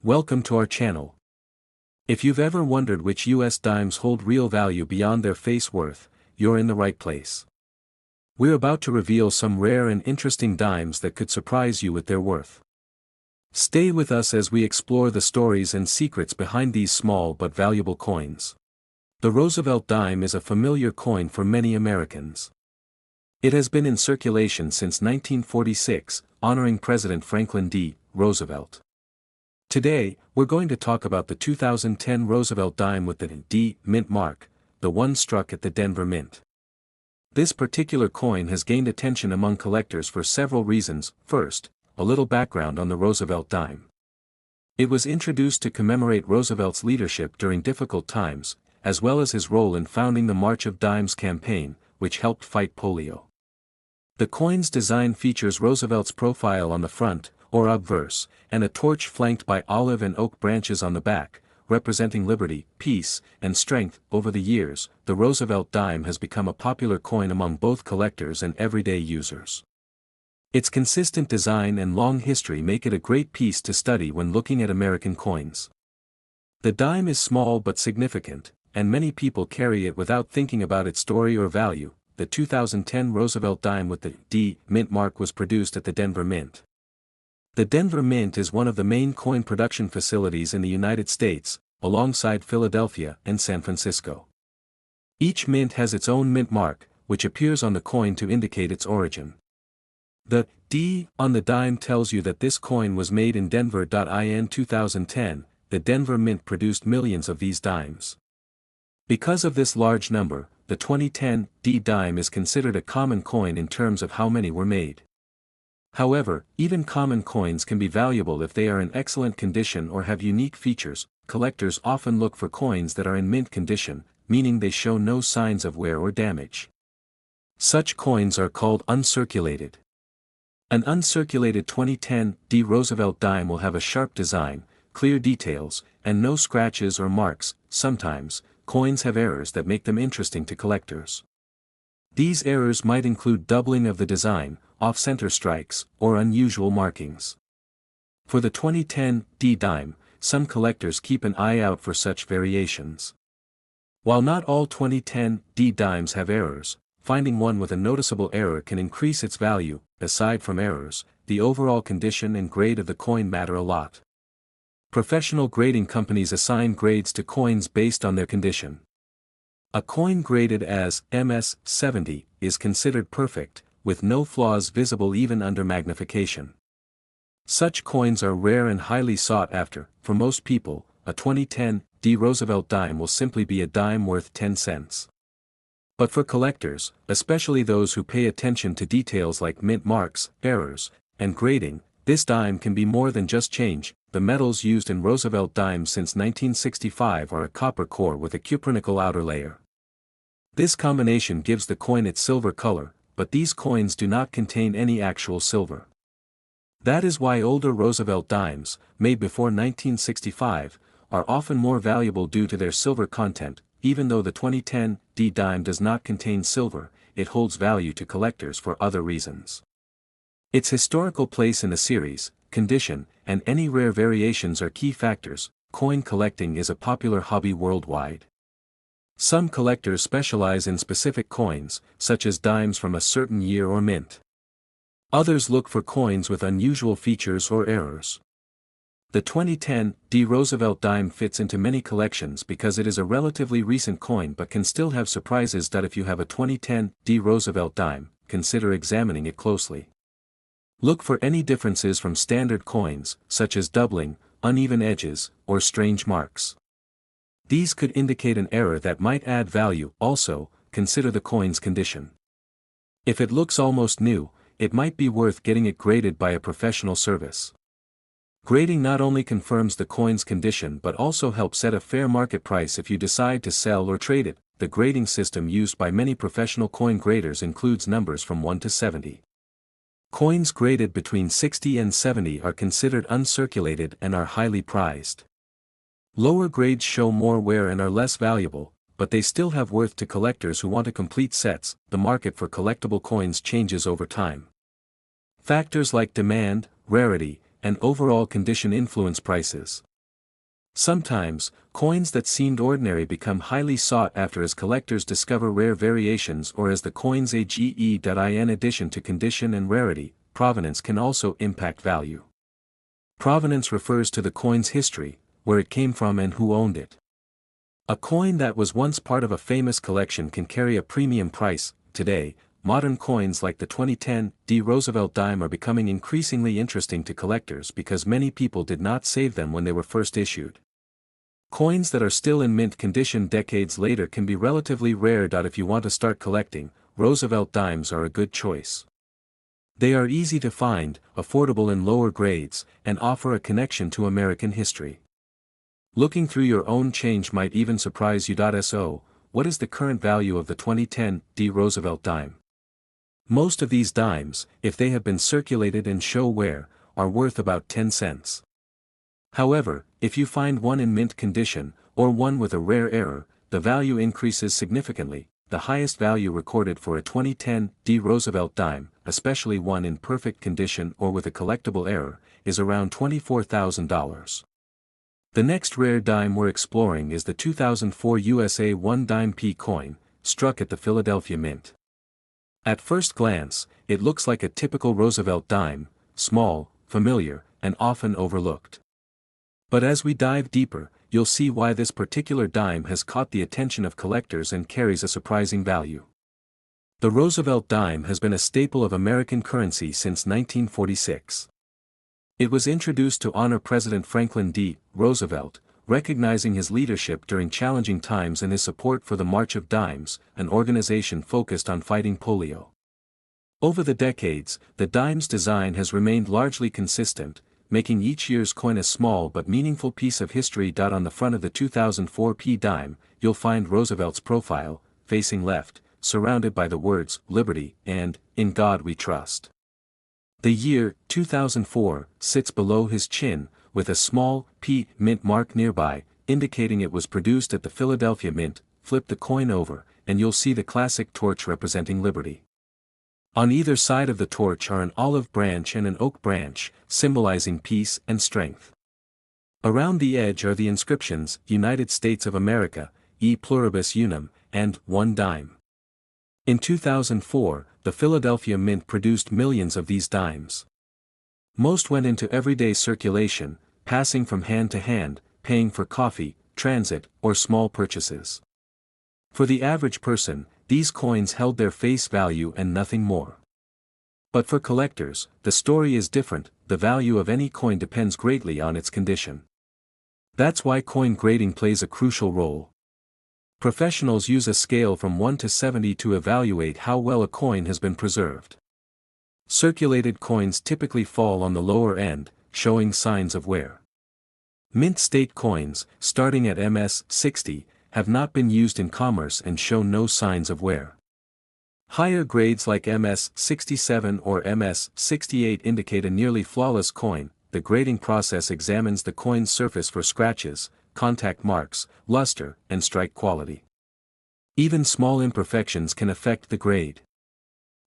Welcome to our channel. If you've ever wondered which US dimes hold real value beyond their face worth, you're in the right place. We're about to reveal some rare and interesting dimes that could surprise you with their worth. Stay with us as we explore the stories and secrets behind these small but valuable coins. The Roosevelt dime is a familiar coin for many Americans. It has been in circulation since 1946, honoring President Franklin D. Roosevelt. Today, we're going to talk about the 2010 Roosevelt dime with the D mint mark, the one struck at the Denver Mint. This particular coin has gained attention among collectors for several reasons. First, a little background on the Roosevelt dime. It was introduced to commemorate Roosevelt's leadership during difficult times, as well as his role in founding the March of Dimes campaign, which helped fight polio. The coin's design features Roosevelt's profile on the front, or obverse, and a torch flanked by olive and oak branches on the back, representing liberty, peace, and strength. Over the years, the Roosevelt dime has become a popular coin among both collectors and everyday users. Its consistent design and long history make it a great piece to study when looking at American coins. The dime is small but significant, and many people carry it without thinking about its story or value. The 2010 Roosevelt dime with the D mint mark was produced at the Denver Mint. The Denver Mint is one of the main coin production facilities in the United States, alongside Philadelphia and San Francisco. Each mint has its own mint mark, which appears on the coin to indicate its origin. The D on the dime tells you that this coin was made in Denver. In 2010, the Denver Mint produced millions of these dimes. Because of this large number, the 2010 D dime is considered a common coin in terms of how many were made. However, even common coins can be valuable if they are in excellent condition or have unique features. Collectors often look for coins that are in mint condition, meaning they show no signs of wear or damage. Such coins are called uncirculated. An uncirculated 2010 D Roosevelt dime will have a sharp design, clear details, and no scratches or marks. Sometimes, coins have errors that make them interesting to collectors. These errors might include doubling of the design, off-center strikes, or unusual markings. For the 2010 D dime, some collectors keep an eye out for such variations. While not all 2010 D dimes have errors, finding one with a noticeable error can increase its value. Aside from errors, the overall condition and grade of the coin matter a lot. Professional grading companies assign grades to coins based on their condition. A coin graded as MS-70 is considered perfect, with no flaws visible even under magnification. Such coins are rare and highly sought after. For most people, a 2010 D Roosevelt dime will simply be a dime worth 10 cents. But for collectors, especially those who pay attention to details like mint marks, errors, and grading, this dime can be more than just change. The metals used in Roosevelt dimes since 1965 are a copper core with a cupronickel outer layer. This combination gives the coin its silver color, but these coins do not contain any actual silver. That is why older Roosevelt dimes, made before 1965, are often more valuable due to their silver content. Even though the 2010 D dime does not contain silver, it holds value to collectors for other reasons. Its historical place in the series, condition, and any rare variations are key factors. Coin collecting is a popular hobby worldwide. Some collectors specialize in specific coins, such as dimes from a certain year or mint. Others look for coins with unusual features or errors. The 2010 D Roosevelt dime fits into many collections because it is a relatively recent coin but can still have surprises. If you have a 2010 D Roosevelt dime, consider examining it closely. Look for any differences from standard coins, such as doubling, uneven edges, or strange marks. These could indicate an error that might add value. Also, consider the coin's condition. If it looks almost new, it might be worth getting it graded by a professional service. Grading not only confirms the coin's condition but also helps set a fair market price if you decide to sell or trade it. The grading system used by many professional coin graders includes numbers from 1 to 70. Coins graded between 60 and 70 are considered uncirculated and are highly prized. Lower grades show more wear and are less valuable, but they still have worth to collectors who want complete sets. The market for collectible coins changes over time. Factors like demand, rarity, and overall condition influence prices. Sometimes, coins that seemed ordinary become highly sought after as collectors discover rare variations or as the coin's age. In addition to condition and rarity, provenance can also impact value. Provenance refers to the coin's history, where it came from and who owned it. A coin that was once part of a famous collection can carry a premium price. Today, modern coins like the 2010 Roosevelt Dime are becoming increasingly interesting to collectors because many people did not save them when they were first issued. Coins that are still in mint condition decades later can be relatively rare. If you want to start collecting, Roosevelt dimes are a good choice. They are easy to find, affordable in lower grades, and offer a connection to American history. Looking through your own change might even surprise you. So, what is the current value of the 2010 Roosevelt dime? Most of these dimes, if they have been circulated and show wear, are worth about 10 cents. However, if you find one in mint condition, or one with a rare error, the value increases significantly. The highest value recorded for a 2010 Roosevelt dime, especially one in perfect condition or with a collectible error, is around $24,000. The next rare dime we're exploring is the 2004 USA 1 dime P coin, struck at the Philadelphia Mint. At first glance, it looks like a typical Roosevelt dime, small, familiar, and often overlooked. But as we dive deeper, you'll see why this particular dime has caught the attention of collectors and carries a surprising value. The Roosevelt dime has been a staple of American currency since 1946. It was introduced to honor President Franklin D. Roosevelt, recognizing his leadership during challenging times and his support for the March of Dimes, an organization focused on fighting polio. Over the decades, the dime's design has remained largely consistent, making each year's coin a small but meaningful piece of history. On the front of the 2004 P dime, you'll find Roosevelt's profile, facing left, surrounded by the words, Liberty, and, In God We Trust. The year, 2004, sits below his chin, with a small, P, mint mark nearby, indicating it was produced at the Philadelphia Mint. Flip the coin over, and you'll see the classic torch representing liberty. On either side of the torch are an olive branch and an oak branch, symbolizing peace and strength. Around the edge are the inscriptions, United States of America, E pluribus unum, and 1 dime. In 2004, the Philadelphia Mint produced millions of these dimes. Most went into everyday circulation, passing from hand to hand, paying for coffee, transit, or small purchases. For the average person, these coins held their face value and nothing more. But for collectors, the story is different. The value of any coin depends greatly on its condition. That's why coin grading plays a crucial role. Professionals use a scale from 1 to 70 to evaluate how well a coin has been preserved. Circulated coins typically fall on the lower end, showing signs of wear. Mint state coins, starting at MS 60, have not been used in commerce and show no signs of wear. Higher grades like MS 67 or MS 68 indicate a nearly flawless coin. The grading process examines the coin's surface for scratches, contact marks, luster, and strike quality. Even small imperfections can affect the grade.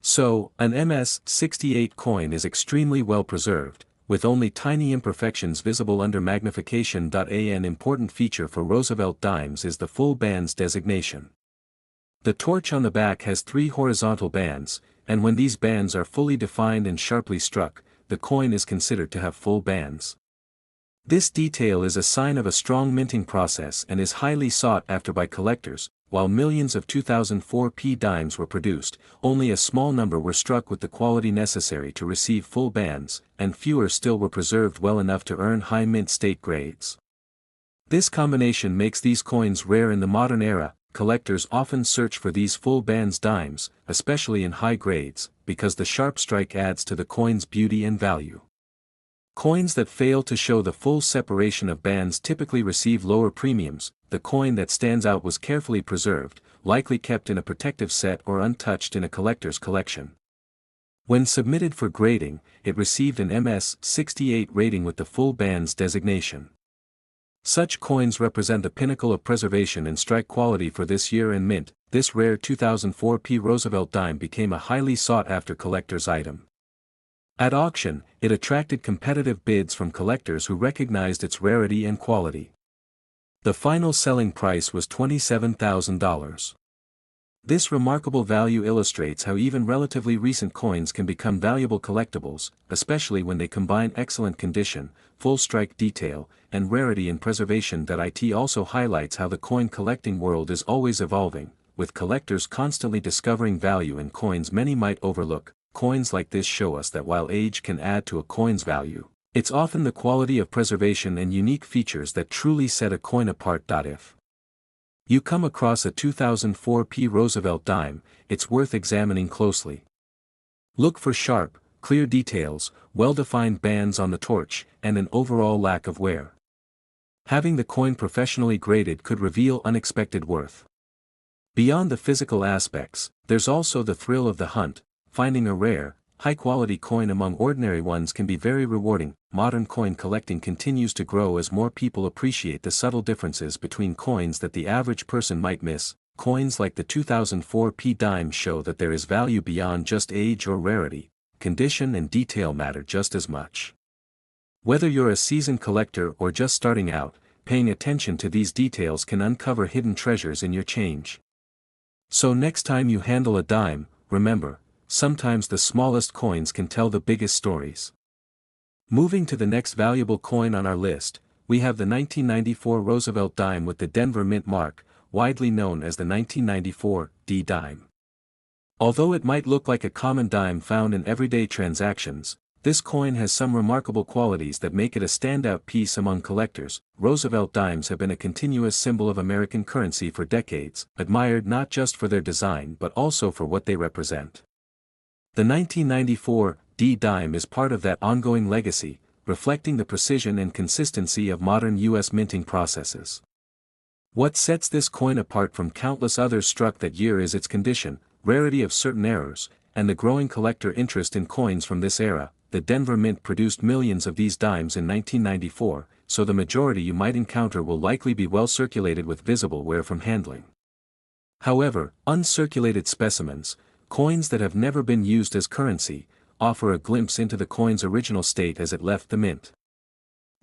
So, an MS 68 coin is extremely well preserved, with only tiny imperfections visible under magnification. An important feature for Roosevelt dimes is the full bands designation. The torch on the back has 3 horizontal bands, and when these bands are fully defined and sharply struck, the coin is considered to have full bands. This detail is a sign of a strong minting process and is highly sought after by collectors. While millions of 2004 P dimes were produced, only a small number were struck with the quality necessary to receive full bands, and fewer still were preserved well enough to earn high mint state grades. This combination makes these coins rare in the modern era. Collectors often search for these full bands dimes, especially in high grades, because the sharp strike adds to the coin's beauty and value. Coins that fail to show the full separation of bands typically receive lower premiums. The coin that stands out was carefully preserved, likely kept in a protective set or untouched in a collector's collection. When submitted for grading, it received an MS 68 rating with the full bands designation. Such coins represent the pinnacle of preservation and strike quality for this year in mint. This rare 2004 P Roosevelt dime became a highly sought-after collector's item. At auction, it attracted competitive bids from collectors who recognized its rarity and quality. The final selling price was $27,000. This remarkable value illustrates how even relatively recent coins can become valuable collectibles, especially when they combine excellent condition, full strike detail, and rarity in preservation. It also highlights how the coin collecting world is always evolving, with collectors constantly discovering value in coins many might overlook. Coins like this show us that while age can add to a coin's value, it's often the quality of preservation and unique features that truly set a coin apart. If you come across a 2004 Roosevelt Dime, it's worth examining closely. Look for sharp, clear details, well-defined bands on the torch, and an overall lack of wear. Having the coin professionally graded could reveal unexpected worth. Beyond the physical aspects, there's also the thrill of the hunt. Finding a rare, high-quality coin among ordinary ones can be very rewarding. Modern coin collecting continues to grow as more people appreciate the subtle differences between coins that the average person might miss. Coins like the 2004 dime show that there is value beyond just age or rarity. Condition and detail matter just as much. Whether you're a seasoned collector or just starting out, paying attention to these details can uncover hidden treasures in your change. So next time you handle a dime, remember, sometimes the smallest coins can tell the biggest stories. Moving to the next valuable coin on our list, we have the 1994 Roosevelt Dime with the Denver Mint mark, widely known as the 1994 D dime. Although it might look like a common dime found in everyday transactions, this coin has some remarkable qualities that make it a standout piece among collectors. Roosevelt dimes have been a continuous symbol of American currency for decades, admired not just for their design but also for what they represent. The 1994 D dime is part of that ongoing legacy, reflecting the precision and consistency of modern U.S. minting processes. What sets this coin apart from countless others struck that year is its condition, rarity of certain errors, and the growing collector interest in coins from this era. The Denver Mint produced millions of these dimes in 1994, so the majority you might encounter will likely be well circulated with visible wear from handling. However, uncirculated specimens, coins that have never been used as currency, offer a glimpse into the coin's original state as it left the mint.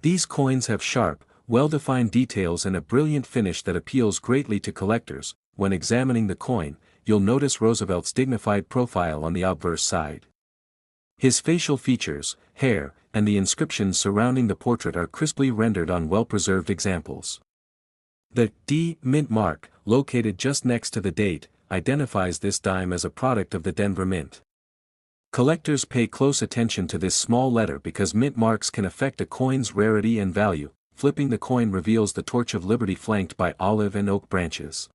These coins have sharp, well-defined details and a brilliant finish that appeals greatly to collectors. When examining the coin, you'll notice Roosevelt's dignified profile on the obverse side. His facial features, hair, and the inscriptions surrounding the portrait are crisply rendered on well-preserved examples. The D Mint mark, located just next to the date, identifies this dime as a product of the Denver Mint. Collectors pay close attention to this small letter because mint marks can affect a coin's rarity and value. Flipping the coin reveals the Torch of Liberty flanked by olive and oak branches.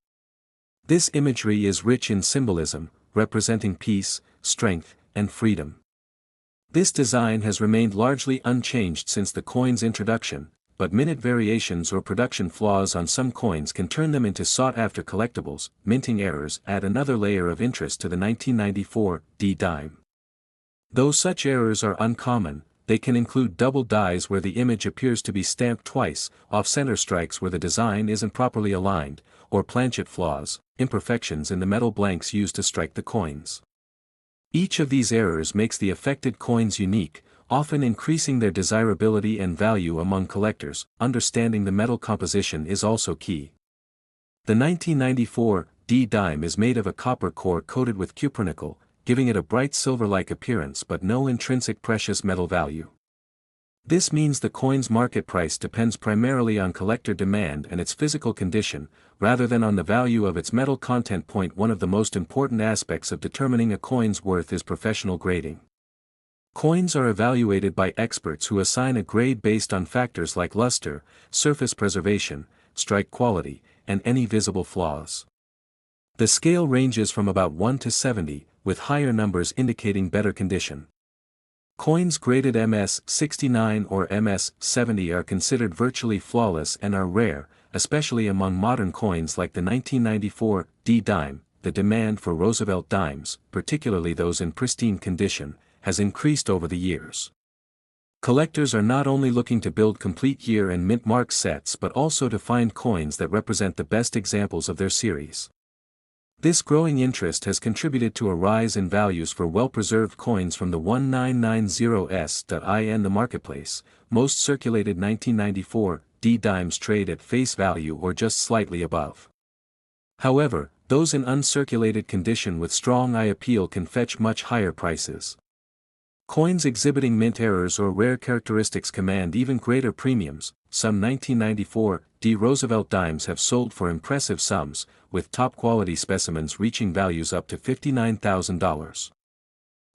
This imagery is rich in symbolism, representing peace, strength, and freedom. This design has remained largely unchanged since the coin's introduction, but minute variations or production flaws on some coins can turn them into sought-after collectibles. Minting errors add another layer of interest to the 1994 D dime. Though such errors are uncommon, they can include double dies where the image appears to be stamped twice, off-center strikes where the design isn't properly aligned, or planchet flaws, imperfections in the metal blanks used to strike the coins. Each of these errors makes the affected coins unique, often increasing their desirability and value among collectors. Understanding the metal composition is also key. The 1994 D dime is made of a copper core coated with cupronickel, giving it a bright silver-like appearance but no intrinsic precious metal value. This means the coin's market price depends primarily on collector demand and its physical condition, rather than on the value of its metal content. One of the most important aspects of determining a coin's worth is professional grading. Coins are evaluated by experts who assign a grade based on factors like luster, surface preservation, strike quality, and any visible flaws. The scale ranges from about 1 to 70, with higher numbers indicating better condition. Coins graded MS-69 or MS-70 are considered virtually flawless and are rare, especially among modern coins like the 1994 D dime. The demand for Roosevelt dimes, particularly those in pristine condition, has increased over the years. Collectors are not only looking to build complete year and mint mark sets but also to find coins that represent the best examples of their series. This growing interest has contributed to a rise in values for well-preserved coins from the 1990s. In the marketplace, most circulated 1994 D dimes trade at face value or just slightly above. However, those in uncirculated condition with strong eye appeal can fetch much higher prices. Coins exhibiting mint errors or rare characteristics command even greater premiums. Some 1994 D Roosevelt dimes have sold for impressive sums, with top-quality specimens reaching values up to $59,000.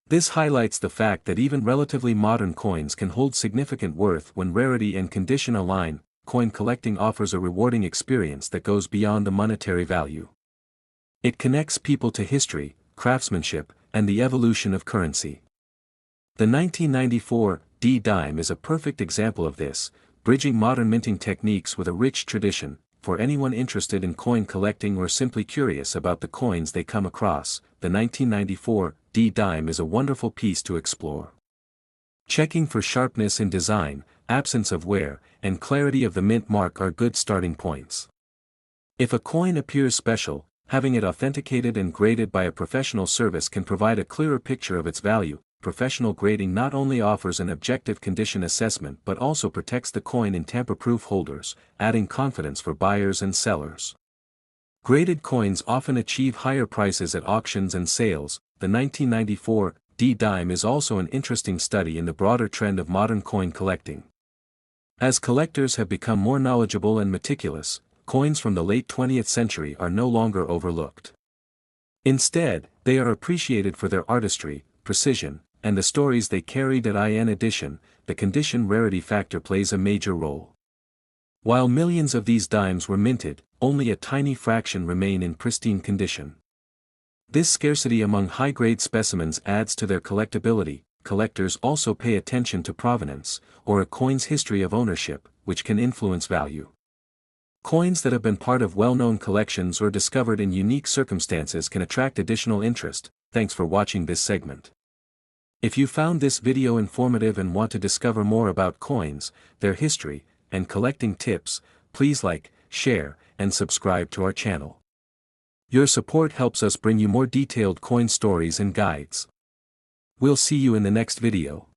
This highlights the fact that even relatively modern coins can hold significant worth when rarity and condition align. Coin collecting offers a rewarding experience that goes beyond the monetary value. It connects people to history, craftsmanship, and the evolution of currency. The 1994 D dime is a perfect example of this, bridging modern minting techniques with a rich tradition. For anyone interested in coin collecting or simply curious about the coins they come across, the 1994 D dime is a wonderful piece to explore. Checking for sharpness in design, absence of wear, and clarity of the mint mark are good starting points. If a coin appears special, having it authenticated and graded by a professional service can provide a clearer picture of its value. Professional grading not only offers an objective condition assessment but also protects the coin in tamper-proof holders, adding confidence for buyers and sellers. Graded coins often achieve higher prices at auctions and sales. The 1994 D dime is also an interesting study in the broader trend of modern coin collecting. As collectors have become more knowledgeable and meticulous, coins from the late 20th century are no longer overlooked. Instead, they are appreciated for their artistry, precision, and the stories they carried. In addition, the condition rarity factor plays a major role. While millions of these dimes were minted, only a tiny fraction remain in pristine condition. This scarcity among high-grade specimens adds to their collectability. Collectors also pay attention to provenance, or a coin's history of ownership, which can influence value. Coins that have been part of well-known collections or discovered in unique circumstances can attract additional interest. Thanks for watching this segment. If you found this video informative and want to discover more about coins, their history, and collecting tips, please like, share, and subscribe to our channel. Your support helps us bring you more detailed coin stories and guides. We'll see you in the next video.